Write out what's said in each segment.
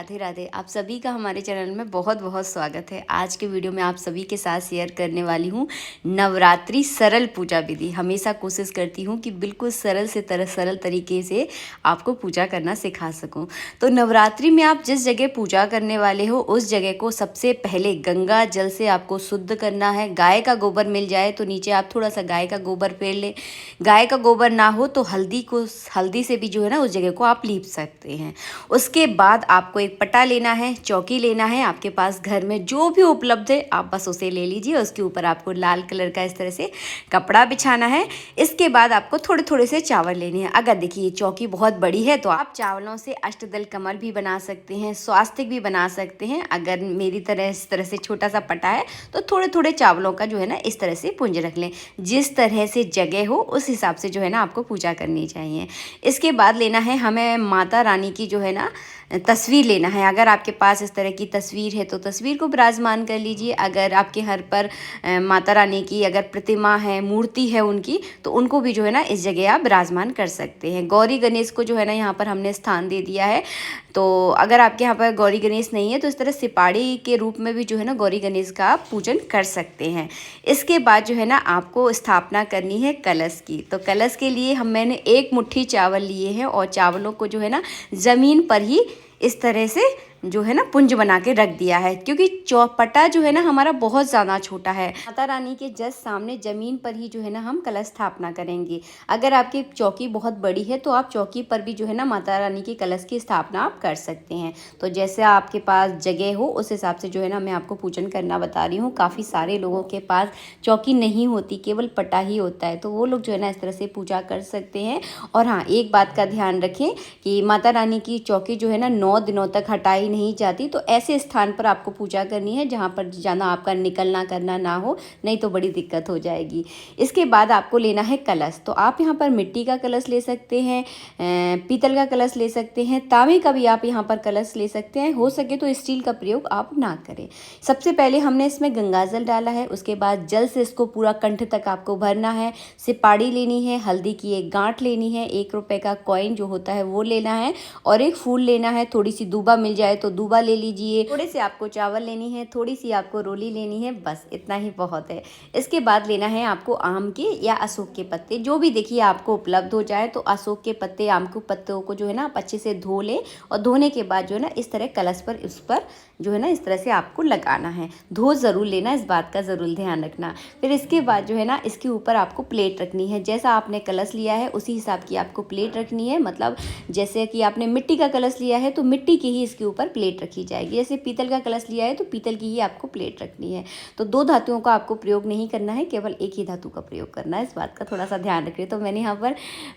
राधे राधे। आप सभी का हमारे चैनल में बहुत बहुत स्वागत है। आज के वीडियो में आप सभी के साथ शेयर करने वाली हूँ नवरात्रि सरल पूजा विधि। हमेशा कोशिश करती हूँ कि बिल्कुल सरल तरीके से आपको पूजा करना सिखा सकूँ। तो नवरात्रि में आप जिस जगह पूजा करने वाले हो उस जगह को सबसे पहले गंगा जल से आपको शुद्ध करना है। गाय का गोबर मिल जाए तो नीचे आप थोड़ा सा गाय का गोबर फेर लें। गाय का गोबर ना हो तो हल्दी से भी जो है ना उस जगह को आप लीप सकते हैं। उसके बाद आपको एक पटा लेना है, चौकी लेना है। आपके पास घर में जो भी उपलब्ध है आप बस उसे ले लीजिए। उसके ऊपर आपको लाल कलर का इस तरह से कपड़ा बिछाना है। इसके बाद आपको थोड़े थोड़े से चावल लेने हैं। अगर देखिए ये चौकी बहुत बड़ी है तो आप चावलों से अष्टदल कमल भी बना सकते हैं, स्वास्तिक भी बना सकते हैं। अगर मेरी तरह इस तरह से छोटा सा पटा है तो थोड़े थोड़े चावलों का जो है ना इस तरह से पुंज रख लें। जिस तरह से जगह हो उस हिसाब से जो है ना आपको पूजा करनी चाहिए। इसके बाद लेना है हमें माता रानी की जो है ना तस्वीर लेना है। अगर आपके पास इस तरह की तस्वीर है तो तस्वीर को विराजमान कर लीजिए। अगर आपके घर पर माता रानी की अगर प्रतिमा है, मूर्ति है उनकी, तो उनको भी जो है ना इस जगह आप विराजमान कर सकते हैं। गौरी गणेश को जो है ना यहाँ पर हमने स्थान दे दिया है। तो अगर आपके यहाँ पर गौरी गणेश नहीं है तो इस तरह सिपाड़ी के रूप में भी जो है ना गौरी गणेश का आप पूजन कर सकते हैं। इसके बाद जो है ना आपको स्थापना करनी है कलश की। तो कलश के लिए मैंने एक मुट्ठी चावल लिए हैं और चावलों को जो है ना ज़मीन पर ही इस तरह से जो है ना पुंज बना के रख दिया है, क्योंकि चौपटा जो है ना हमारा बहुत ज़्यादा छोटा है। माता रानी के जस्ट सामने ज़मीन पर ही जो है ना हम कलश स्थापना करेंगे। अगर आपकी चौकी बहुत बड़ी है तो आप चौकी पर भी जो है ना माता रानी के कलश की स्थापना आप कर सकते हैं। तो जैसे आपके पास जगह हो उस हिसाब से जो है ना मैं आपको पूजन करना बता रही हूँ। काफ़ी सारे लोगों के पास चौकी नहीं होती, केवल पटा ही होता है, तो वो लोग जो है ना इस तरह से पूजा कर सकते हैं। और हाँ, एक बात का ध्यान रखें कि माता रानी की चौकी जो है ना 9 दिनों तक हटाई नहीं जाती। तो ऐसे स्थान पर आपको पूजा करनी है जहाँ पर जाना आपका निकलना करना ना हो, नहीं तो बड़ी दिक्कत हो जाएगी। इसके बाद आपको लेना है कलश। तो आप यहाँ पर मिट्टी का कलश ले सकते हैं, पीतल का कलश ले सकते हैं, तांबे का भी आप यहाँ पर कलश ले सकते हैं। हो सके तो स्टील का प्रयोग आप ना करें। सबसे पहले हमने इसमें गंगा जल डाला है। उसके बाद जल से इसको पूरा कंठ तक आपको भरना है। सिपाड़ी लेनी है, हल्दी की एक गांठ लेनी है, 1 रुपये का कॉइन जो होता है वो लेना है और एक फूल लेना है। थोड़ी सी दूबा मिल जाए तो दूबा ले लीजिए। थोड़े से आपको चावल लेनी है, थोड़ी सी आपको रोली लेनी है, बस इतना ही बहुत है। इसके बाद लेना है आपको आम के या अशोक के पत्ते, जो भी देखिए आपको उपलब्ध हो जाए। तो अशोक के पत्ते, आम के पत्तों को जो है ना आप अच्छे से धो लें और धोने के बाद जो है ना इस तरह कलश पर उस पर जो है ना इस तरह से आपको लगाना है। धो ज़रूर लेना, इस बात का ज़रूर ध्यान रखना। फिर इसके बाद जो है ना इसके ऊपर आपको प्लेट रखनी है। जैसा आपने कलश लिया है उसी हिसाब की आपको प्लेट रखनी है। मतलब जैसे कि आपने मिट्टी का कलश लिया है तो मिट्टी की ही इसके ऊपर प्लेट रखी जाएगी। जैसे पीतल का कलश लिया है तो पीतल की ही आपको प्लेट रखनी है। तो 2 धातुओं का आपको प्रयोग नहीं करना है, केवल एक ही धातु का प्रयोग करना है। इस बात का थोड़ा सा ध्यान रखिए। तो मैंने यहाँ पर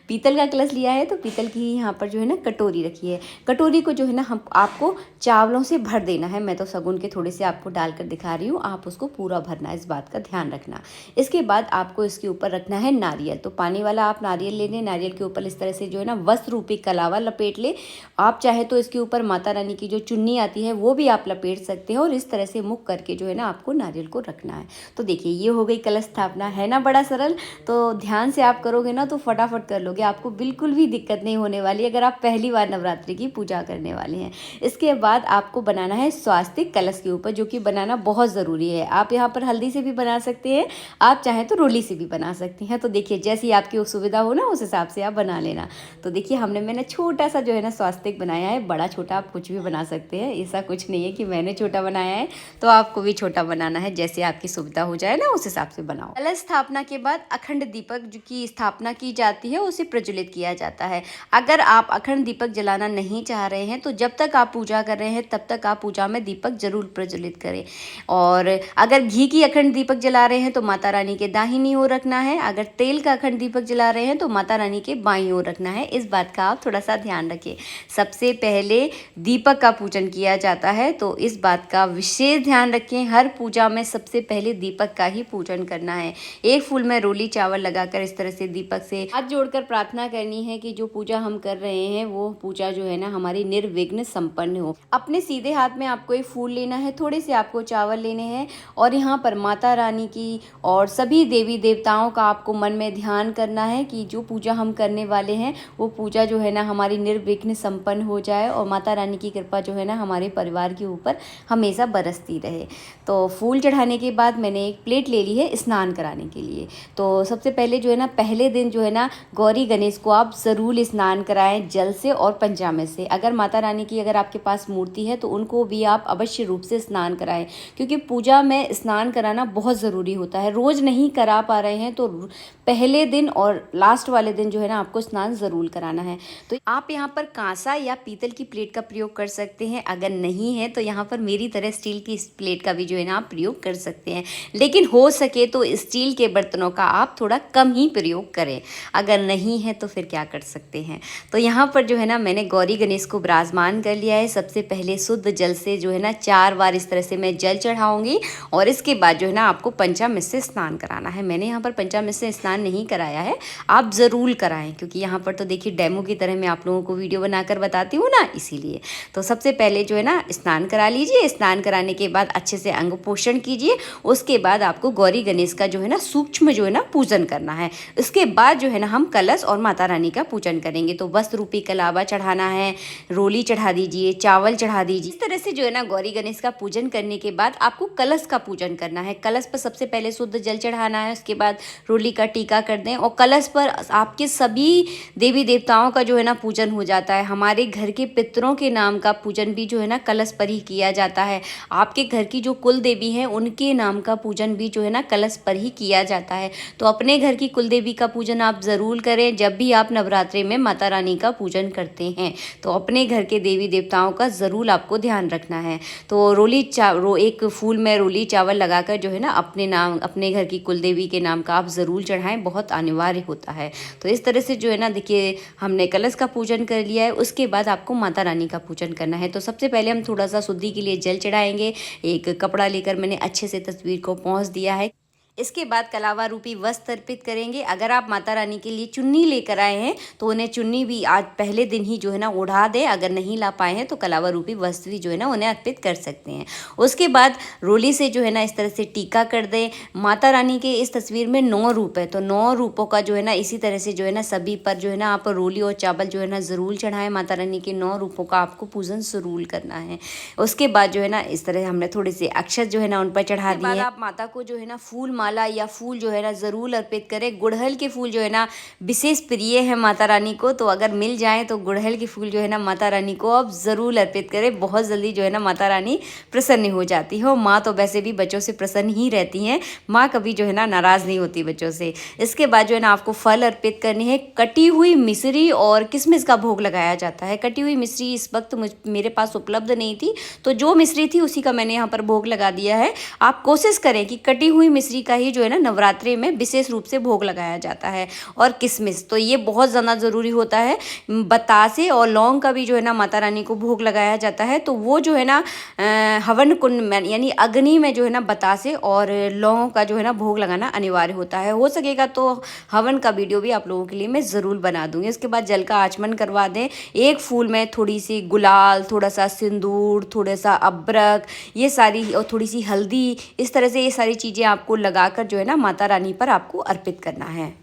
पीतल का कलश लिया है तो पीतल की ही यहाँ पर जो है ना कटोरी रखी है। कटोरी को जो है ना हम आपको चावलों से भर देना है। मैं तो सगुन के थोड़े से आपको डालकर दिखा रही हूँ, आप उसको पूरा भरना है, इस बात का ध्यान रखना। इसके बाद आपको इसके ऊपर रखना है नारियल। तो पानी वाला आप नारियल ले लें। नारियल के ऊपर इस तरह से जो है ना वस्त्र रूपी कलावा लपेट ले। आप चाहे तो इसके ऊपर माता रानी की जो चुन्नी आती है वो भी आप लपेट सकते हैं और इस तरह से मुख करके जो है ना आपको नारियल को रखना है। तो देखिए ये हो गई कलश स्थापना, है ना बड़ा सरल। तो ध्यान से आप करोगे ना तो फटाफट कर लोगे, आपको बिल्कुल भी दिक्कत नहीं होने वाली अगर आप पहली बार नवरात्रि की पूजा करने वाले हैं। इसके बाद आपको बनाना है स्वास्तिक कलश के ऊपर, जो कि बनाना बहुत ज़रूरी है। आप यहाँ पर हल्दी से भी बना सकते हैं, आप चाहें तो रोली से भी बना सकती हैं। तो देखिए जैसी आपकी सुविधा हो ना उस हिसाब से आप बना लेना। तो देखिए मैंने छोटा सा जो है ना स्वास्तिक बनाया है। बड़ा छोटा आप कुछ भी बना सकते हैं, ऐसा कुछ नहीं है कि मैंने छोटा बनाया है तो आपको भी छोटा बनाना है। जैसे आपकी सुविधा हो जाए ना उस हिसाब से बनाओ। कलश स्थापना के बाद अखंड दीपक जो की स्थापना की जाती है उसे प्रज्वलित किया जाता है। अगर आप अखंड दीपक जलाना नहीं चाह रहे हैं तो जब तक आप पूजा कर रहे हैं तब तक आप पूजा में दीपक जरूर प्रज्वलित करें। और अगर घी की अखंड दीपक जला रहे हैं तो माता रानी के दाहिनी ओर रखना है। अगर तेल का अखंड दीपक जला रहे हैं तो माता रानी के बाईं ओर रखना है। इस बात का आप थोड़ा सा ध्यान रखें। सबसे पहले दीपक का पूजन किया जाता है, तो इस बात का विशेष ध्यान रखें। हर पूजा में सबसे पहले दीपक का ही पूजन करना है। एक फूल में रोली चावल लगाकर इस तरह से दीपक से हाथ जोड़कर प्रार्थना करनी है कि जो पूजा हम कर रहे हैं वो पूजा जो है ना हमारी निर्विघ्न संपन्न हो। अपने सीधे हाथ में आपको एक फूल लेना है, थोड़े से आपको चावल लेने हैं और यहाँ पर माता रानी की और सभी देवी देवताओं का आपको मन में ध्यान करना है कि जो पूजा हम करने वाले हैं वो पूजा जो है ना हमारी निर्विघ्न संपन्न हो जाए और माता रानी की कृपा जो है ना हमारे परिवार के ऊपर हमेशा बरसती रहे। तो फूल चढ़ाने के बाद मैंने एक प्लेट ले ली है स्नान कराने के लिए। तो सबसे पहले जो है ना पहले दिन जो है ना गौरी गणेश को आप ज़रूर स्नान कराएं जल से और पंचामृत से। अगर माता रानी की अगर आपके पास मूर्ति है तो उनको भी आप अवश्य रूप से स्नान कराएं, क्योंकि पूजा में स्नान कराना बहुत ज़रूरी होता है। रोज़ नहीं करा पा रहे हैं तो पहले दिन और लास्ट वाले दिन जो है ना आपको स्नान ज़रूर कराना है। तो आप यहाँ पर कांसा या पीतल की प्लेट का प्रयोग कर सकते हैं। अगर नहीं है तो यहाँ पर मेरी तरह स्टील की प्लेट का भी जो है ना आप प्रयोग कर सकते हैं, लेकिन हो सके तो स्टील के बर्तनों का आप थोड़ा कम ही प्रयोग करें। अगर नहीं है तो फिर क्या कर सकते हैं। तो यहाँ पर जो है ना मैंने गौरी गणेश को विराजमान कर लिया है। सबसे पहले शुद्ध जल से जो है ना 4 बार इस तरह से मैं जल चढ़ाऊंगी और इसके बाद जो है ना आपको पंचामृत से स्नान कराना है। मैंने यहाँ पर पंचामृत से स्नान नहीं कराया है, आप ज़रूर कराएं, क्योंकि यहाँ पर तो देखिए डेमो की तरह मैं आप लोगों को वीडियो बनाकर बताती हूँ ना, इसीलिए। तो सबसे पहले जो है ना स्नान करा लीजिए। स्नान कराने के बाद अच्छे से अंग पोषण कीजिए। उसके बाद आपको गौरी गणेश का जो है ना सूक्ष्म जो है ना पूजन करना है। उसके बाद जो है ना हम कलश और माता रानी का पूजन करेंगे। तो वस्त्र रूपी कलावा चढ़ाना है, रोली चढ़ा दीजिए, चावल चढ़ा दीजिए। इस तरह से जो है ना गौरी गणेश का पूजन करने के बाद आपको कलश का पूजन करना है। कलश पर सबसे पहले शुद्ध जल चढ़ाना है, उसके बाद रोली का टीका कर दें और कलश पर आपके सभी देवी देवताओं का जो है ना पूजन हो जाता है। हमारे घर के पितरों के नाम का पूजन भी जो है ना कलश पर ही किया जाता है। आपके घर की जो कुल देवी हैं उनके नाम का पूजन भी जो है ना कलश पर ही किया जाता है। तो अपने घर की कुल देवी का पूजन आप ज़रूर करें जब भी आप नवरात्रि में माता रानी का पूजन करते हैं। तो अपने घर के देवी देवताओं का ज़रूर आपको ध्यान रखना है। तो एक फूल में रोली चावल लगाकर जो है ना अपने घर की कुल देवी के नाम का आप ज़रूर चढ़ाएं, बहुत अनिवार्य होता है। तो इस तरह से जो है ना देखिए हमने कलश का पूजन कर लिया है। उसके बाद आपको माता रानी का पूजन करना है। तो सबसे पहले हम थोड़ा सा शुद्धि के लिए जल चढ़ाएंगे। एक कपड़ा लेकर मैंने अच्छे से तस्वीर को पोंछ दिया है। इसके बाद कलावा रूपी वस्त्र अर्पित करेंगे। अगर आप माता रानी के लिए चुन्नी लेकर आए हैं तो उन्हें चुन्नी भी आज पहले दिन ही जो है ना ओढ़ा दें। अगर नहीं ला पाए हैं तो कलावा रूपी वस्त्र भी जो है ना उन्हें अर्पित कर सकते हैं। उसके बाद रोली से जो है ना इस तरह से टीका कर दें। माता रानी के इस तस्वीर में 9 रूप है, तो 9 रूपों का जो है ना इसी तरह से जो है ना सभी पर जो है ना आप रोली और चावल जो है ना ज़रूर चढ़ाएं। माता रानी के 9 रूपों का आपको पूजन ज़रूर करना है। उसके बाद जो है ना इस तरह हमने थोड़े से अक्षत जो है ना उन पर चढ़ा दिए। आप माता को जो है ना फूल माला या फूल जो है ना ज़रूर अर्पित करें। गुड़हल के फूल जो है ना विशेष प्रिय है माता रानी को, तो अगर मिल जाए तो गुड़हल के फूल जो है ना माता रानी को आप ज़रूर अर्पित करें। बहुत जल्दी जो है ना माता रानी प्रसन्न हो जाती है। और माँ तो वैसे भी बच्चों से प्रसन्न ही रहती हैं, माँ कभी जो है ना नाराज़ नहीं होती बच्चों से। इसके बाद जो है ना आपको फल अर्पित करनी है। कटी हुई मिश्री और किशमिश का भोग लगाया जाता है। कटी हुई मिश्री इस वक्त मेरे पास उपलब्ध नहीं थी, तो जो मिश्री थी उसी का मैंने यहाँ पर भोग लगा दिया है। आप कोशिश करें कि कटी हुई मिश्री का ही जो है ना नवरात्रि में विशेष रूप से भोग लगाया जाता है। और किशमिश तो ये बहुत ज़्यादा ज़रूरी होता है। बतासे और लौंग का भी जो है ना माता रानी को भोग लगाया जाता है। तो वो जो है ना हवन कुंड में यानी अग्नि में जो है ना बतासे और लौंग का जो है ना भोग लगाना अनिवार्य होता है। हो सकेगा तो हवन का वीडियो भी आप लोगों के लिए मैं ज़रूर बना दूँगी। उसके बाद जल का आचमन करवा दें। एक फूल में थोड़ी सी गुलाल, थोड़ा सा सिंदूर, थोड़ा सा अबरक, ये सारी और थोड़ी सी हल्दी, इस तरह से ये सारी चीज़ें आपको लगाकर जो है ना माता रानी पर आपको अर्पित करना है।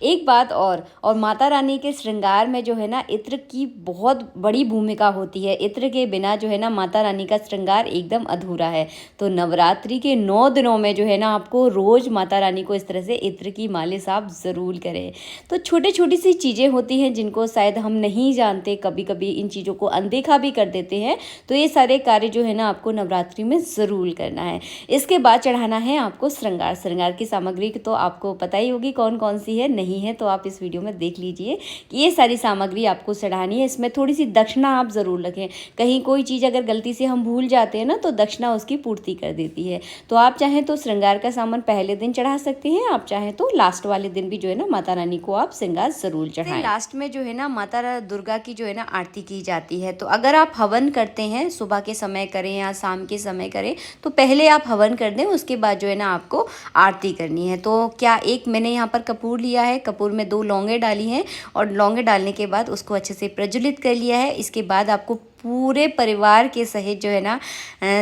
एक बात और माता रानी के श्रृंगार में जो है ना इत्र की बहुत बड़ी भूमिका होती है। इत्र के बिना जो है ना माता रानी का श्रृंगार एकदम अधूरा है। तो नवरात्रि के 9 दिनों में जो है ना आपको रोज़ माता रानी को इस तरह से इत्र की मालिश आप ज़रूर करें। तो छोटी छोटी सी चीज़ें होती हैं जिनको शायद हम नहीं जानते, कभी कभी इन चीज़ों को अनदेखा भी कर देते हैं। तो ये सारे कार्य जो है ना आपको नवरात्रि में ज़रूर करना है। इसके बाद चढ़ाना है आपको श्रृंगार की सामग्री तो आपको पता ही होगी कौन कौन सी है। नहीं है तो आप इस वीडियो में देख लीजिए कि ये सारी सामग्री आपको चढ़ानी है। इसमें थोड़ी सी दक्षिणा आप ज़रूर रखें। कहीं कोई चीज़ अगर गलती से हम भूल जाते हैं ना तो दक्षिणा उसकी पूर्ति कर देती है। तो आप चाहें तो श्रृंगार का सामान पहले दिन चढ़ा सकते हैं, आप चाहें तो लास्ट वाले दिन भी जो है ना माता रानी को आप श्रृंगार ज़रूर चढ़ाएं। लास्ट में जो है ना माता दुर्गा की जो है ना आरती की जाती है। तो अगर आप हवन करते हैं, सुबह के समय करें या शाम के समय करें, तो पहले आप हवन कर दें, उसके बाद जो है ना आपको आरती करनी है। तो क्या एक मैंने यहाँ पर कपूर लिया है, कपूर में 2 लौंगे डाली हैं और लौंगे डालने के बाद उसको अच्छे से प्रज्वलित कर लिया है। इसके बाद आपको पूरे परिवार के सहित जो है ना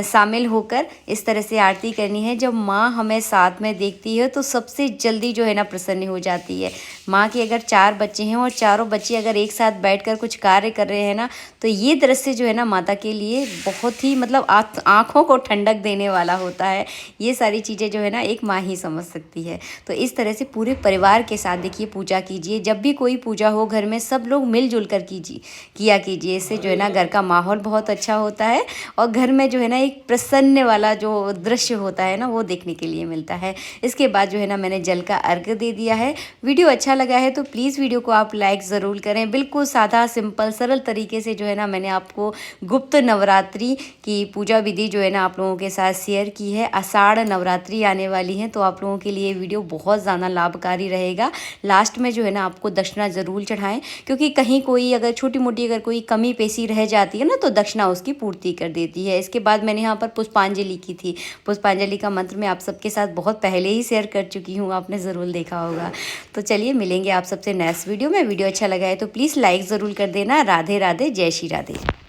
शामिल होकर इस तरह से आरती करनी है। जब माँ हमें साथ में देखती है तो सबसे जल्दी जो है ना प्रसन्न हो जाती है। माँ के अगर 4 बच्चे हैं और चारों बच्चे अगर एक साथ बैठकर कुछ कार्य कर रहे हैं ना, तो ये दृश्य जो है ना माता के लिए बहुत ही मतलब आँखों को ठंडक देने वाला होता है। ये सारी चीज़ें जो है ना एक माँ ही समझ सकती है। तो इस तरह से पूरे परिवार के साथ देखिए पूजा कीजिए। जब भी कोई पूजा हो घर में सब लोग मिलजुल कर किया कीजिए। इससे जो है ना घर का माहौल बहुत अच्छा होता है और घर में जो है ना एक प्रसन्न वाला जो दृश्य होता है ना वो देखने के लिए मिलता है। इसके बाद जो है ना मैंने जल का अर्घ्य दे दिया है। वीडियो अच्छा लगा है तो प्लीज़ वीडियो को आप लाइक ज़रूर करें। बिल्कुल सादा सिंपल सरल तरीके से जो है ना मैंने आपको गुप्त नवरात्रि की पूजा विधि जो है ना आप लोगों के साथ शेयर की है। आषाढ़ नवरात्रि आने वाली है तो आप लोगों के लिए वीडियो बहुत ज़्यादा लाभकारी रहेगा। लास्ट में जो है ना आपको दक्षिणा ज़रूर चढ़ाएं, क्योंकि कहीं कोई अगर छोटी मोटी अगर कोई कमी पेशी रह जाती है ना तो दक्षिणा उसकी पूर्ति कर देती है। इसके बाद मैंने यहाँ पर पुष्पांजलि की थी। पुष्पांजलि का मंत्र मैं आप सबके साथ बहुत पहले ही शेयर कर चुकी हूँ, आपने ज़रूर देखा होगा। तो चलिए मिलेंगे आप सबसे नेक्स्ट वीडियो में। वीडियो अच्छा लगा है तो प्लीज़ लाइक ज़रूर कर देना। राधे राधे, जय श्री राधे।